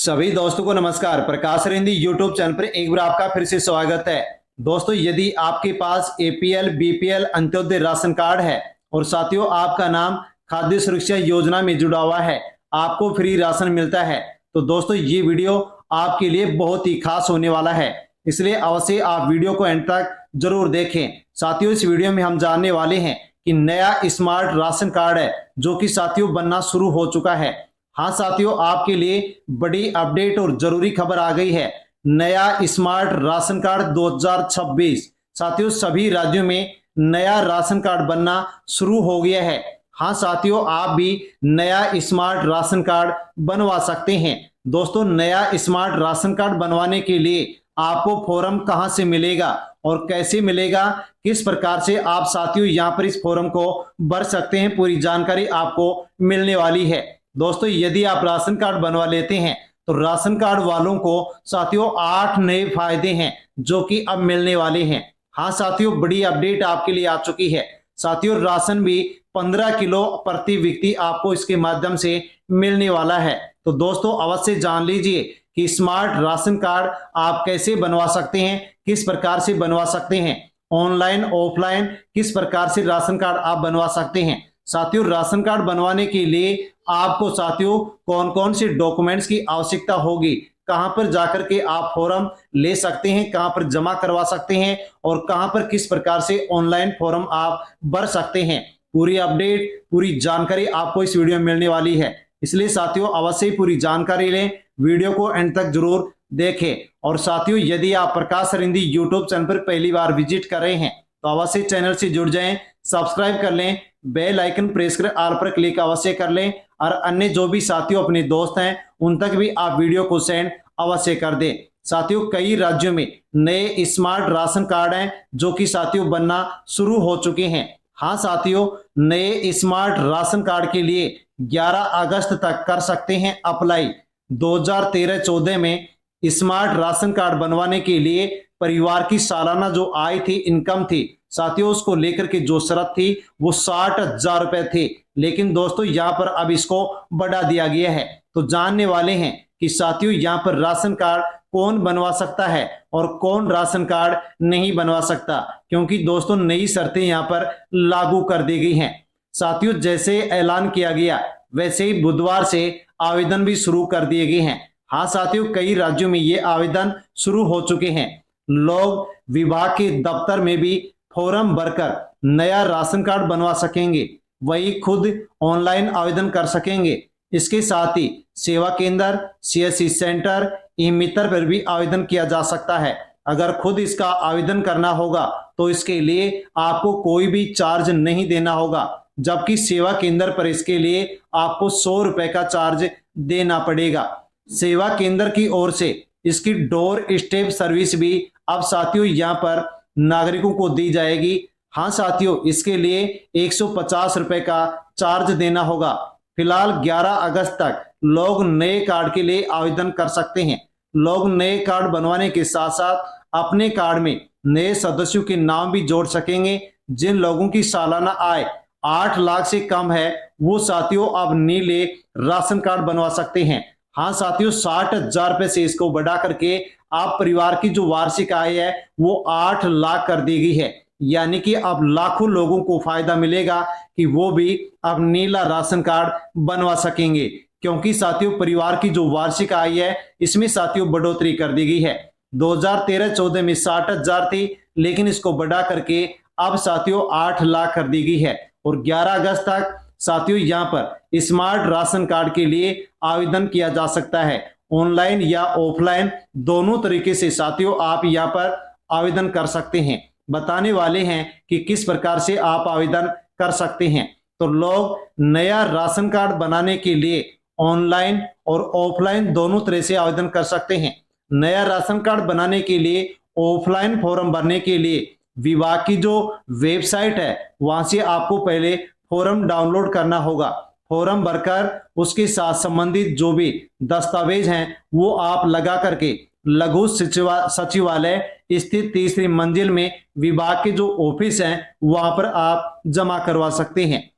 सभी दोस्तों को नमस्कार। प्रकाश रिंदी यूट्यूब चैनल पर एक बार आपका फिर से स्वागत है। दोस्तों, यदि आपके पास APL, BPL, Antyodaya ration card है और साथियों आपका नाम खाद्य सुरक्षा योजना में जुड़ा हुआ है, आपको फ्री राशन मिलता है, तो दोस्तों ये वीडियो आपके लिए बहुत ही खास होने वाला है। इसलिए अवश्य आप वीडियो को एंड तक जरूर देखें। साथियों, इस वीडियो में हम जानने वाले हैं कि नया स्मार्ट राशन कार्ड है जो कि साथियों बनना शुरू हो चुका है। हाँ साथियों, आपके लिए बड़ी अपडेट और जरूरी खबर आ गई है। नया स्मार्ट राशन कार्ड 2026 साथियों सभी राज्यों में नया राशन कार्ड बनना शुरू हो गया है। हाँ साथियों, आप भी नया स्मार्ट राशन कार्ड बनवा सकते हैं। दोस्तों, नया स्मार्ट राशन कार्ड बनवाने के लिए आपको फॉर्म कहां से मिलेगा और कैसे मिलेगा, किस प्रकार से आप साथियों यहां पर इस फॉर्म को भर सकते हैं, पूरी जानकारी आपको मिलने वाली है। दोस्तों, यदि आप राशन कार्ड बनवा लेते हैं तो राशन कार्ड वालों को साथियों 8 नए फायदे हैं जो कि अब मिलने वाले हैं। हाँ साथियों, बड़ी अपडेट आपके लिए आ चुकी है। साथियों, राशन भी 15 किलो प्रति व्यक्ति आपको इसके माध्यम से मिलने वाला है। तो दोस्तों अवश्य जान लीजिए कि स्मार्ट राशन कार्ड आप कैसे बनवा सकते हैं, किस प्रकार से बनवा सकते हैं, ऑनलाइन ऑफलाइन किस प्रकार से राशन कार्ड आप बनवा सकते हैं। साथियों, राशन कार्ड बनवाने के लिए आपको साथियों कौन कौन से डॉक्यूमेंट्स की आवश्यकता होगी, कहां पर जाकर के आप फॉर्म ले सकते हैं, कहां पर जमा करवा सकते हैं और कहां पर किस प्रकार से ऑनलाइन फॉर्म आप भर सकते हैं, पूरी अपडेट पूरी जानकारी आपको इस वीडियो में मिलने वाली है। इसलिए साथियों अवश्य पूरी जानकारी लें, वीडियो को एंड तक जरूर देखें। और साथियों, यदि आप प्रकाश रिंदी यूट्यूब चैनल पर पहली बार विजिट कर रहे हैं तो अवश्य चैनल से जुड़ जाएं, सब्सक्राइब कर लें, बेल आइकन प्रेस कर ऑल पर क्लिक अवश्य कर लें और अन्य जो भी साथियों अपने दोस्त हैं उन तक भी आप वीडियो को सेंड अवश्य कर दें। साथियों, कई राज्यों में नए स्मार्ट राशन कार्ड हैं जो कि साथियों बनना शुरू हो चुके हैं। हाँ साथियों, नए स्मार्ट राशन कार्ड के लिए 11 अगस्त तक कर सकते हैं अप्लाई। 2013-14 में स्मार्ट राशन कार्ड बनवाने के लिए परिवार की सालाना जो आय थी, इनकम थी साथियों, उसको लेकर के जो शर्त थी वो 60,000 रुपए थी। लेकिन दोस्तों यहाँ पर अब इसको बढ़ा दिया गया है। तो जानने वाले हैं कि साथियों यहाँ पर राशन कार्ड कौन बनवा सकता है और कौन राशन कार्ड नहीं बनवा सकता, क्योंकि दोस्तों नई शर्तें यहाँ पर लागू कर दी गई हैं। साथियों, जैसे ऐलान किया गया वैसे ही बुधवार से आवेदन भी शुरू कर दिए गए हैं। हाँ साथियों, कई राज्यों में ये आवेदन शुरू हो चुके हैं। लोग विभाग के दफ्तर में भी फॉर्म भरकर नया राशन कार्ड बनवा सकेंगे, वही खुद ऑनलाइन आवेदन कर सकेंगे। इसके साथ ही सेवा केंद्र, सीएससी सेंटर, ई मित्र पर भी आवेदन किया जा सकता है। अगर खुद इसका आवेदन करना होगा तो इसके लिए आपको कोई भी चार्ज नहीं देना होगा, जबकि सेवा केंद्र पर इसके लिए आपको 100 रुपए का चार्ज देना पड़ेगा। सेवा केंद्र की ओर से इसकी डोर स्टेप सर्विस भी अब साथियों यहाँ पर नागरिकों को दी जाएगी। हाँ साथियों, इसके लिए 150 रुपए का चार्ज देना होगा। फिलहाल 11 अगस्त तक लोग नए कार्ड के लिए आवेदन कर सकते हैं। लोग नए कार्ड बनवाने के साथ साथ अपने कार्ड में नए सदस्यों के नाम भी जोड़ सकेंगे। जिन लोगों की सालाना आय 8 लाख से कम है वो साथियों अब नीले राशन कार्ड बनवा सकते हैं। हाँ साथियों, 60,000 रुपए से इसको बढ़ा करके आप परिवार की जो वार्षिक आय है वो 8 लाख कर दी गई है। यानी कि अब लाखों लोगों को फायदा मिलेगा कि वो भी अब नीला राशन कार्ड बनवा सकेंगे, क्योंकि साथियों परिवार की जो वार्षिक आय है इसमें साथियों बढ़ोतरी कर दी गई है। 2013-14 में 60,000 थी, लेकिन इसको बढ़ा करके अब साथियों 8 लाख कर दी गई है। और 11 अगस्त तक साथियों यहाँ पर स्मार्ट राशन कार्ड के लिए आवेदन किया जा सकता है। ऑनलाइन या ऑफलाइन दोनों तरीके से साथियों आप यहाँ पर आवेदन कर सकते हैं। बताने वाले हैं कि किस प्रकार से आप आवेदन कर सकते हैं। तो लोग नया राशन कार्ड बनाने के लिए ऑनलाइन और ऑफलाइन दोनों तरह से आवेदन कर सकते हैं। नया राशन कार्ड बनाने के लिए ऑफलाइन फॉर्म भरने के लिए विभाग की जो वेबसाइट है वहां से आपको पहले फॉर्म डाउनलोड करना होगा। फॉर्म भरकर उसके साथ संबंधित जो भी दस्तावेज हैं वो आप लगा करके लघु सचिवालय स्थित 3री मंजिल में विभाग के जो ऑफिस हैं वहां पर आप जमा करवा सकते हैं।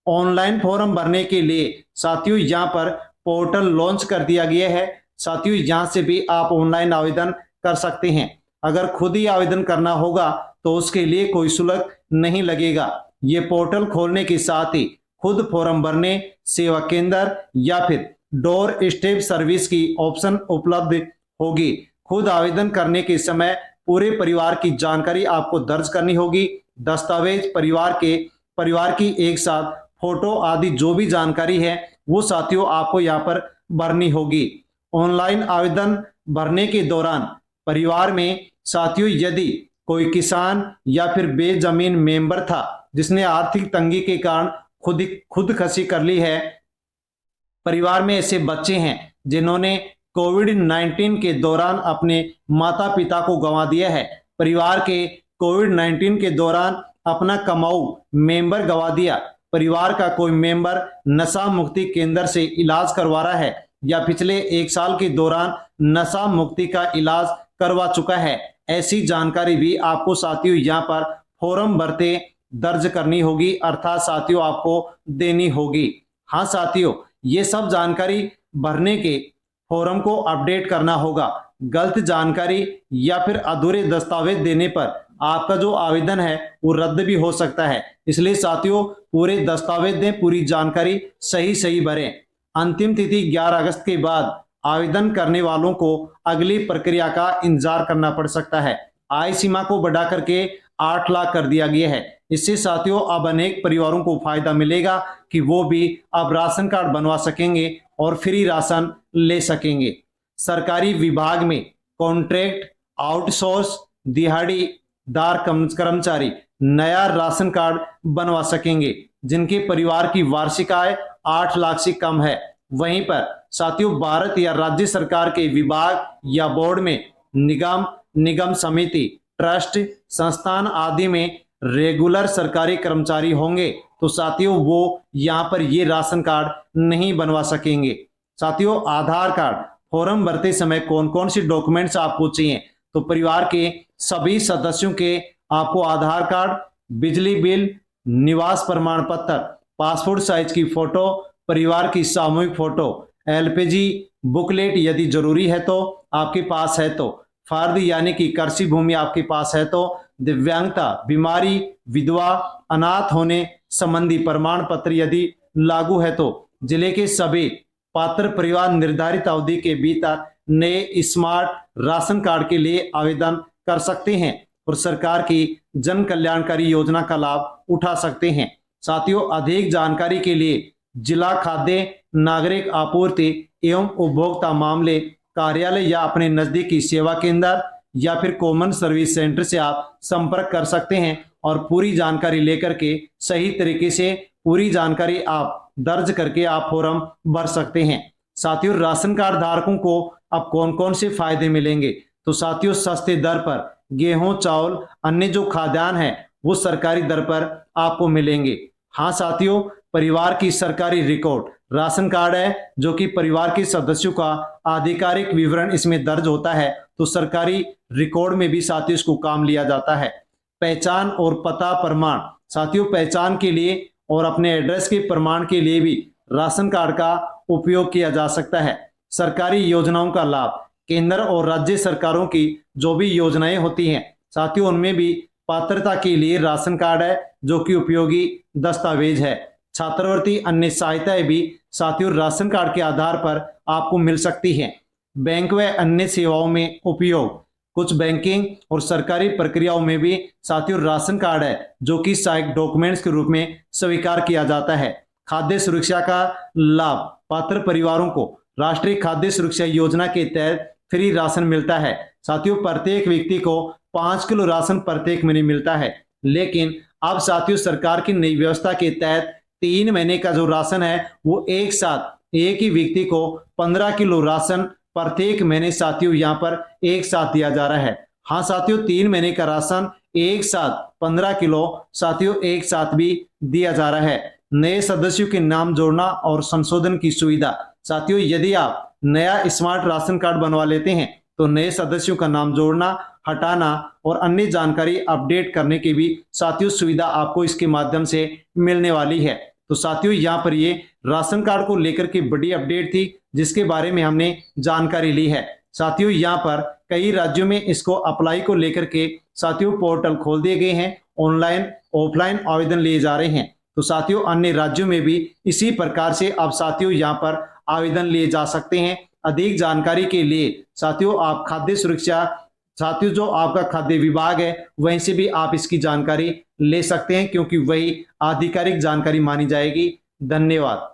ऑनलाइन फॉर्म भरने के लिए साथियों यहाँ पर पोर्टल लॉन्च कर दिया गया है। साथियों यहाँ से भी आप ऑनलाइन आवेदन कर सकते हैं। अगर खुद ही आवेदन करना होगा तो उसके लिए कोई शुल्क नहीं लगेगा। ये पोर्टल खोलने के साथ ही खुद फॉर्म भरने, सेवा केंद्र या फिर डोर स्टेप सर्विस की ऑप्शन उपलब्ध होगी। खुद आवेदन करने के समय पूरे परिवार की जानकारी आपको दर्ज करनी होगी। दस्तावेज, परिवार की एक साथ फोटो आदि जो भी जानकारी है वो साथियों आपको यहाँ पर भरनी होगी। ऑनलाइन आवेदन भरने के दौरान परिवार में साथियों यदि कोई किसान या फिर बेजमीन मेंबर था जिसने आर्थिक तंगी के कारण खुदकुशी कर ली है, परिवार में ऐसे बच्चे हैं जिन्होंने कोविड-19 के दौरान अपने माता पिता को गंवा दिया है, परिवार के कोविड-19 के दौरान अपना कमाऊ मेंबर गंवा दिया, परिवार का कोई मेंबर नशा मुक्ति केंद्र से इलाज करवा रहा है या पिछले 1 साल के दौरान नशा मुक्ति का इलाज करवा चुका है, ऐसी जानकारी भी आपको साथियों यहाँ पर फॉर्म भरते दर्ज करनी होगी, अर्थात साथियों आपको देनी होगी। हाँ साथियों, ये सब जानकारी भरने के फॉर्म को अपडेट करना होगा। गलत जानकारी या फिर अधूरे दस्तावेज देने पर आपका जो आवेदन है वो रद्द भी हो सकता है। इसलिए साथियों पूरे दस्तावेज दें, पूरी जानकारी सही भरें। अंतिम तिथि 11 अगस्त के बाद आवेदन करने वालों को अगली प्रक्रिया का इंतजार करना पड़ सकता है। आय सीमा को बढ़ा करके 8 लाख कर दिया गया है। इससे साथियों अब अनेक परिवारों को फायदा मिलेगा कि वो भी अब राशन कार्ड बनवा सकेंगे और फ्री राशन ले सकेंगे। सरकारी विभाग में कॉन्ट्रैक्ट, आउटसोर्स, दिहाड़ीदार कर्मचारी नया राशन कार्ड बनवा सकेंगे जिनके परिवार की वार्षिक आय 8 लाख से कम है। वहीं पर साथियों भारत या राज्य सरकार के विभाग या बोर्ड में निगम समिति, ट्रस्ट, संस्थान आदि में रेगुलर सरकारी कर्मचारी होंगे तो साथियों वो यहाँ पर ये राशन कार्ड नहीं बनवा सकेंगे। साथियों आधार कार्ड फॉर्म भरते समय कौन कौन सी डॉक्यूमेंट्स आपको चाहिए, तो परिवार के सभी सदस्यों के आपको आधार कार्ड, बिजली बिल, निवास प्रमाण पत्र, पासपोर्ट साइज की फोटो, परिवार की सामूहिक फोटो, एलपीजी बुकलेट यदि जरूरी है तो आपके पास है तो, फर्द यानी कि कृषि भूमि आपके पास है तो, दिव्यांगता, बीमारी, विधवा, अनाथ होने संबंधी प्रमाण पत्र यदि लागू है तो, जिले के सभी पात्र परिवार निर्धारित अवधि के भीतर नए स्मार्ट राशन कार्ड के लिए आवेदन कर सकते हैं और सरकार की जन कल्याणकारी योजना का लाभ उठा सकते हैं। साथियों अधिक जानकारी के लिए जिला खाद्य नागरिक आपूर्ति एवं उपभोक्ता मामले कार्यालय या अपने नजदीकी सेवा केंद्र या फिर कॉमन सर्विस सेंटर से आप संपर्क कर सकते हैं और पूरी जानकारी लेकर के सही तरीके से पूरी जानकारी आप दर्ज करके आप फॉर्म भर सकते हैं। साथियों राशन कार्ड धारकों को अब कौन कौन से फायदे मिलेंगे, तो साथियों सस्ते दर पर गेहूं, चावल, अन्य जो खाद्यान्न है वो सरकारी दर पर आपको मिलेंगे। हाँ साथियों परिवार की सरकारी रिकॉर्ड राशन कार्ड है जो कि परिवार के सदस्यों का आधिकारिक विवरण इसमें दर्ज होता है, तो सरकारी रिकॉर्ड में भी साथियों इसको काम लिया जाता है। पहचान और पता प्रमाण, साथियों पहचान के लिए और अपने एड्रेस के प्रमाण के लिए भी राशन कार्ड का उपयोग किया जा सकता है। सरकारी योजनाओं का लाभ, केंद्र और राज्य सरकारों की जो भी योजनाएं होती हैं साथियों उनमें भी पात्रता के लिए राशन कार्ड है जो कि उपयोगी दस्तावेज है। छात्रवृत्ति, अन्य सहायताएं भी साथियों राशन कार्ड के आधार पर आपको मिल सकती हैं। बैंक व अन्य सेवाओं में उपयोग, कुछ बैंकिंग और सरकारी प्रक्रियाओं में भी साथियों राशन कार्ड है जो कि सहायक डॉक्यूमेंट्स के रूप में स्वीकार किया जाता है। खाद्य सुरक्षा का लाभ, पात्र परिवारों को राष्ट्रीय खाद्य सुरक्षा योजना के तहत फ्री राशन मिलता है। साथियों प्रत्येक व्यक्ति को 5 किलो राशन प्रत्येक महीने मिलता है, लेकिन अब साथियों सरकार की नई व्यवस्था के तहत 3 महीने का जो राशन है वो एक साथ एक ही व्यक्ति को 15 किलो राशन प्रत्येक महीने साथियों यहाँ पर एक साथ दिया जा रहा है। हाँ साथियों 3 महीने का राशन एक साथ 15 किलो साथियों एक साथ भी दिया जा रहा है। नए सदस्यों के नाम जोड़ना और संशोधन की सुविधा, साथियों यदि आप नया स्मार्ट राशन कार्ड बनवा लेते हैं तो नए सदस्यों का नाम जोड़ना, हटाना और अन्य जानकारी अपडेट करने की भी साथियों सुविधा आपको इसके माध्यम से मिलने वाली है। तो साथियों यहाँ पर ये राशन कार्ड को लेकर के बड़ी अपडेट थी जिसके बारे में हमने जानकारी ली है। साथियों यहाँ पर कई राज्यों में इसको अप्लाई को लेकर के साथियों पोर्टल खोल दिए गए हैं, ऑनलाइन ऑफलाइन आवेदन लिए जा रहे हैं। तो साथियों अन्य राज्यों में भी इसी प्रकार से अब साथियों यहाँ पर आवेदन लिए जा सकते हैं। अधिक जानकारी के लिए साथियों आप खाद्य सुरक्षा साथियों जो आपका खाद्य विभाग है वहीं से भी आप इसकी जानकारी ले सकते हैं, क्योंकि वही आधिकारिक जानकारी मानी जाएगी। धन्यवाद।